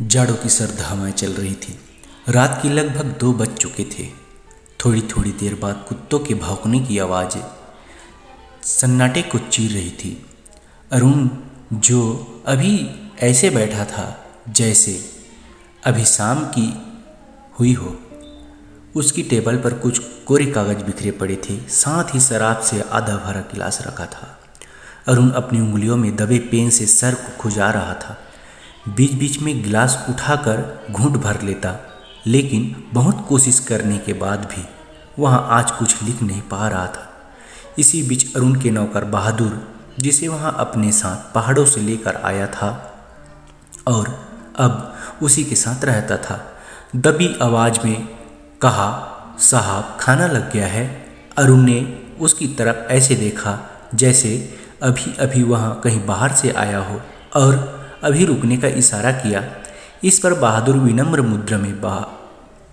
जाड़ों की सर्द हवाएं चल रही थी। रात के लगभग 2 बज चुके थे। थोड़ी थोड़ी देर बाद कुत्तों के भौंकने की आवाज़ सन्नाटे को चीर रही थी। अरुण, जो अभी ऐसे बैठा था जैसे अभी शाम की हुई हो, उसकी टेबल पर कुछ कोरे कागज बिखरे पड़े थे, साथ ही शराब से आधा भरा गिलास रखा था। अरुण अपनी उंगलियों में दबे पेन से सर को खुजा रहा था। बीच बीच में गिलास उठाकर घूंट भर लेता, लेकिन बहुत कोशिश करने के बाद भी वहाँ आज कुछ लिख नहीं पा रहा था। इसी बीच अरुण के नौकर बहादुर, जिसे वहाँ अपने साथ पहाड़ों से लेकर आया था और अब उसी के साथ रहता था, दबी आवाज़ में कहा, साहब खाना लग गया है। अरुण ने उसकी तरफ ऐसे देखा जैसे अभी अभी वहाँ कहीं बाहर से आया हो और अभी रुकने का इशारा किया। इस पर बहादुर विनम्र मुद्रा में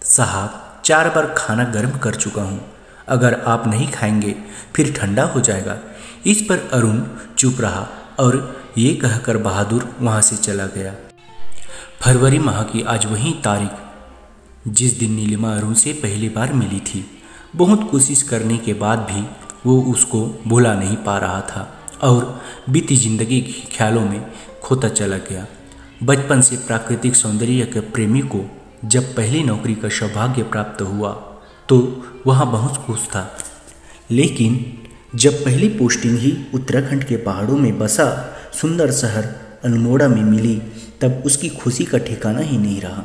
साहब 4 बार खाना गर्म कर चुका हूँ, अगर आप नहीं खाएंगे फिर ठंडा हो जाएगा। इस पर अरुण चुप रहा और ये कहकर बहादुर वहाँ से चला गया। फरवरी माह की आज वही तारीख जिस दिन नीलिमा अरुण से पहली बार मिली थी। बहुत कोशिश करने के बाद भी वो उसको भुला नहीं पा रहा था और बीती जिंदगी के ख्यालों में खोता चला गया। बचपन से प्राकृतिक सौंदर्य के प्रेमी को जब पहली नौकरी का सौभाग्य प्राप्त हुआ तो वह बहुत खुश था, लेकिन जब पहली पोस्टिंग ही उत्तराखंड के पहाड़ों में बसा सुंदर शहर अल्मोड़ा में मिली, तब उसकी खुशी का ठिकाना ही नहीं रहा।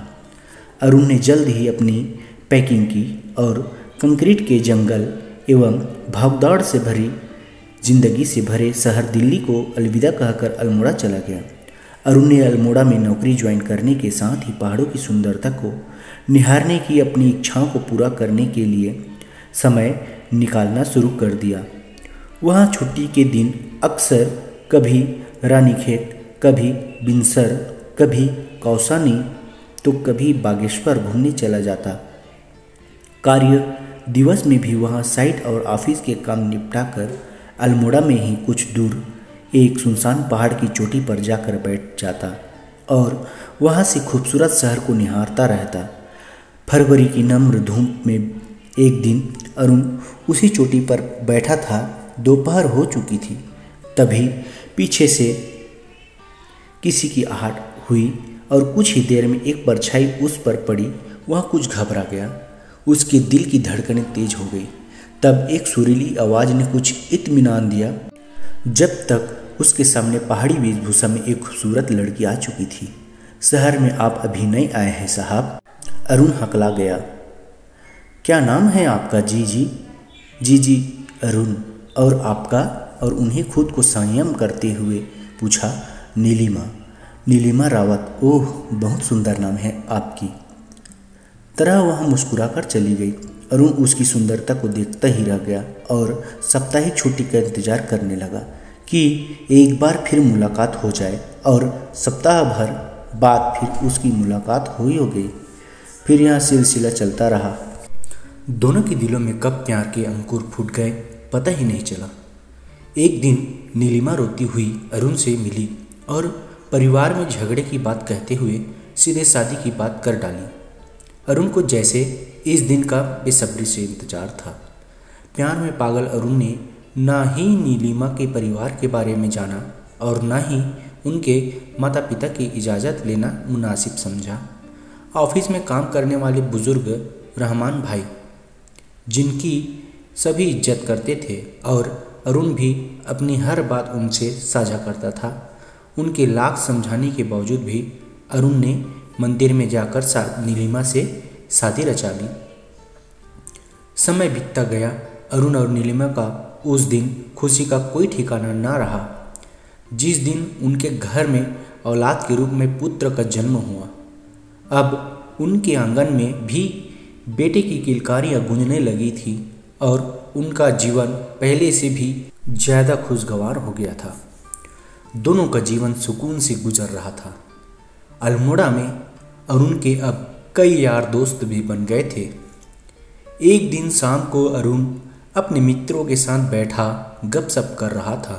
अरुण ने जल्द ही अपनी पैकिंग की और कंक्रीट के जंगल एवं भागदौड़ से भरी जिंदगी से भरे शहर दिल्ली को अलविदा कहकर अल्मोड़ा चला गया। अरुण ने अल्मोड़ा में नौकरी ज्वाइन करने के साथ ही पहाड़ों की सुंदरता को निहारने की अपनी इच्छाओं को पूरा करने के लिए समय निकालना शुरू कर दिया। वहाँ छुट्टी के दिन अक्सर कभी रानीखेत, कभी बिनसर, कभी कौसानी तो कभी बागेश्वर घूमने चला जाता। कार्य दिवस में भी वहाँ साइट और ऑफिस के काम निपटाकर अल्मोड़ा में ही कुछ दूर एक सुनसान पहाड़ की चोटी पर जाकर बैठ जाता और वहाँ से खूबसूरत शहर को निहारता रहता। फरवरी की नम्र धूप में एक दिन अरुण उसी चोटी पर बैठा था। दोपहर हो चुकी थी, तभी पीछे से किसी की आहट हुई और कुछ ही देर में एक परछाई उस पर पड़ी। वह कुछ घबरा गया, उसके दिल की धड़कनें तेज हो गई। तब एक सुरीली आवाज़ ने कुछ इत्मीनान दिया। जब तक उसके सामने पहाड़ी वेशभूषा में एक खूबसूरत लड़की आ चुकी थी। शहर में आप अभी नए आए हैं साहब? अरुण हकला गया। क्या नाम है आपका? जी जी अरुण। और आपका? और उन्हें खुद को संयम करते हुए पूछा, नीलिमा रावत। ओह, बहुत सुंदर नाम है आपकी। तरह वह मुस्कुराकर चली गई। अरुण उसकी सुंदरता को देखता ही रह गया और साप्ताहिक छुट्टी का इंतजार करने लगा कि एक बार फिर मुलाकात हो जाए, और सप्ताह भर बाद फिर उसकी मुलाकात हो गई। फिर यह सिलसिला चलता रहा। दोनों के दिलों में कब प्यार के अंकुर फूट गए पता ही नहीं चला। एक दिन नीलिमा रोती हुई अरुण से मिली और परिवार में झगड़े की बात कहते हुए सीधे शादी की बात कर डाली। अरुण को जैसे इस दिन का बेसब्री से इंतजार था। प्यार में पागल अरुण ने ना ही नीलिमा के परिवार के बारे में जाना और ना ही उनके माता पिता की इजाज़त लेना मुनासिब समझा। ऑफिस में काम करने वाले बुजुर्ग रहमान भाई, जिनकी सभी इज्जत करते थे और अरुण भी अपनी हर बात उनसे साझा करता था, उनके लाख समझाने के बावजूद भी अरुण ने मंदिर में जाकर नीलिमा से शादी रचा ली। समय बीतता गया। अरुण और नीलिमा का उस दिन खुशी का कोई ठिकाना ना रहा। जिस दिन उनके घर में औलाद के रूप में पुत्र का जन्म हुआ, अब उनके आंगन में भी बेटे की किलकारियाँ गूंजने लगी थी और उनका जीवन पहले से भी ज़्यादा खुशगवार हो गया था। दोनों का जीवन सुकून से गुजर रहा था। अल्मोड़ा में अरुण के अब कई यार दोस्त भी बन गए थे। एक दिन शाम को अरुण अपने मित्रों के साथ बैठा गपशप कर रहा था।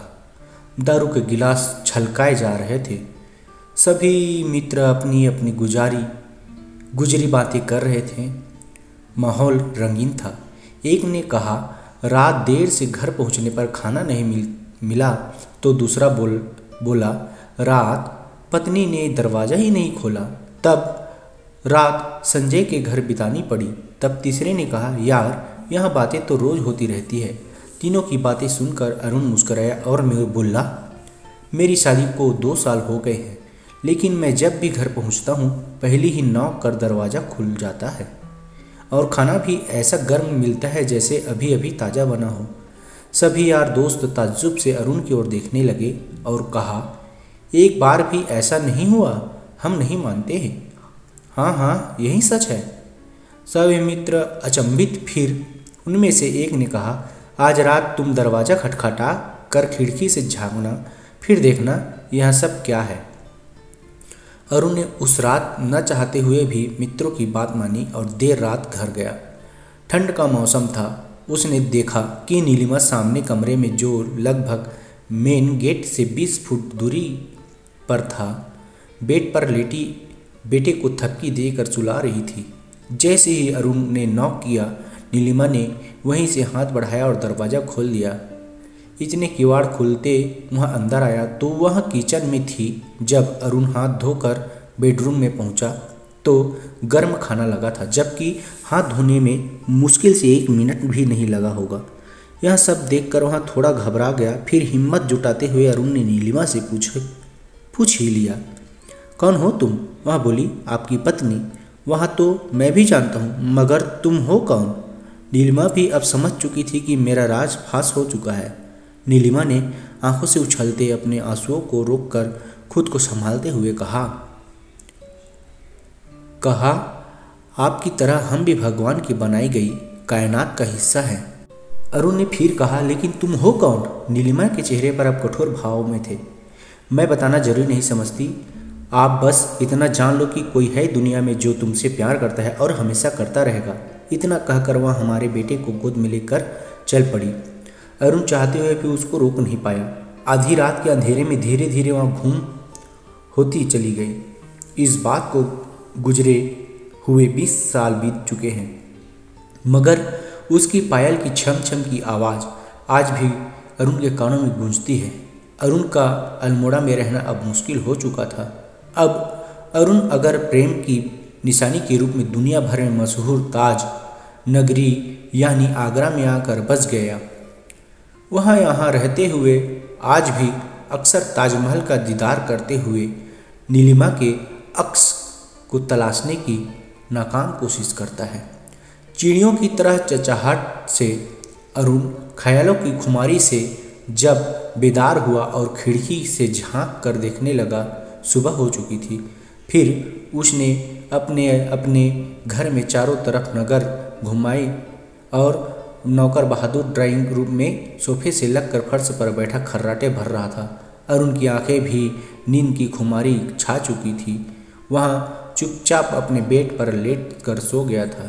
दारू के गिलास छलकाए जा रहे थे। सभी मित्र अपनी अपनी गुजरी बातें कर रहे थे। माहौल रंगीन था। एक ने कहा, रात देर से घर पहुंचने पर खाना नहीं मिला तो दूसरा बोला, रात पत्नी ने दरवाज़ा ही नहीं खोला, तब रात संजय के घर बितानी पड़ी। तब तीसरे ने कहा, यार यह बातें तो रोज़ होती रहती है। तीनों की बातें सुनकर अरुण मुस्कुराया और बोला, मेरी शादी को 2 साल हो गए हैं, लेकिन मैं जब भी घर पहुंचता हूं पहले ही नॉक कर दरवाज़ा खुल जाता है और खाना भी ऐसा गर्म मिलता है जैसे अभी अभी ताज़ा बना हो। सभी यार दोस्त ताज्जुब से अरुण की ओर देखने लगे और कहा, एक बार भी ऐसा नहीं हुआ? हम नहीं मानते हैं। हाँ हाँ, यही सच है। सभी मित्र अचंभित। फिर उनमें से एक ने कहा, आज रात तुम दरवाज़ा खटखटा कर खिड़की से झांकना, फिर देखना यह सब क्या है। अरुण ने उस रात न चाहते हुए भी मित्रों की बात मानी और देर रात घर गया। ठंड का मौसम था। उसने देखा कि नीलिमा सामने कमरे में, जो लगभग मेन गेट से 20 फुट दूरी पर था, बेड पर लेटी बेटे को थपकी देकर सुला रही थी। जैसे ही अरुण ने नॉक किया, नीलिमा ने वहीं से हाथ बढ़ाया और दरवाज़ा खोल दिया। इतने किवाड़ खुलते वह अंदर आया तो वह किचन में थी। जब अरुण हाथ धोकर बेडरूम में पहुंचा तो गर्म खाना लगा था, जबकि हाथ धोने में मुश्किल से 1 मिनट भी नहीं लगा होगा। यह सब देखकर वह थोड़ा घबरा गया। फिर हिम्मत जुटाते हुए अरुण ने नीलिमा से पूछ ही लिया, कौन हो तुम? वह बोली, आपकी पत्नी। वह तो मैं भी जानता हूँ, मगर तुम हो कौन? नीलिमा भी अब समझ चुकी थी कि मेरा राज फांस हो चुका है। नीलिमा ने आंखों से उछलते अपने आंसुओं को रोककर खुद को संभालते हुए कहा, आपकी तरह हम भी भगवान की बनाई गई कायनात का हिस्सा हैं। अरुण ने फिर कहा, लेकिन तुम हो कौन? नीलिमा के चेहरे पर अब कठोर भाव में थे। मैं बताना जरूरी नहीं समझती, आप बस इतना जान लो कि कोई है दुनिया में जो तुमसे प्यार करता है और हमेशा करता रहेगा। इतना कहकर वह हमारे बेटे को गोद में लेकर चल पड़ी। अरुण चाहते हुए भी उसको रोक नहीं पाया। आधी रात के अंधेरे में धीरे धीरे वहाँ घूम होती चली गई। इस बात को गुजरे हुए 20 साल बीत चुके हैं, मगर उसकी पायल की छम छम की आवाज़ आज भी अरुण के कानों में गूंजती है। अरुण का अल्मोड़ा में रहना अब मुश्किल हो चुका था। अब अरुण अगर प्रेम की निशानी के रूप में दुनिया भर में मशहूर ताज नगरी यानी आगरा में आकर बस गया। वहाँ यहाँ रहते हुए आज भी अक्सर ताजमहल का दीदार करते हुए नीलिमा के अक्स को तलाशने की नाकाम कोशिश करता है। चिड़ियों की तरह चहचहाट से अरुण ख्यालों की खुमारी से जब बेदार हुआ और खिड़की से झांक कर देखने लगा, सुबह हो चुकी थी। फिर उसने अपने अपने घर में चारों तरफ नगर घुमाई और नौकर बहादुर ड्राइंग रूम में सोफे से लगकर फर्श पर बैठा खर्राटे भर रहा था। अरुण की आंखें भी नींद की खुमारी छा चुकी थी। वहाँ चुपचाप अपने बेड पर लेट कर सो गया था।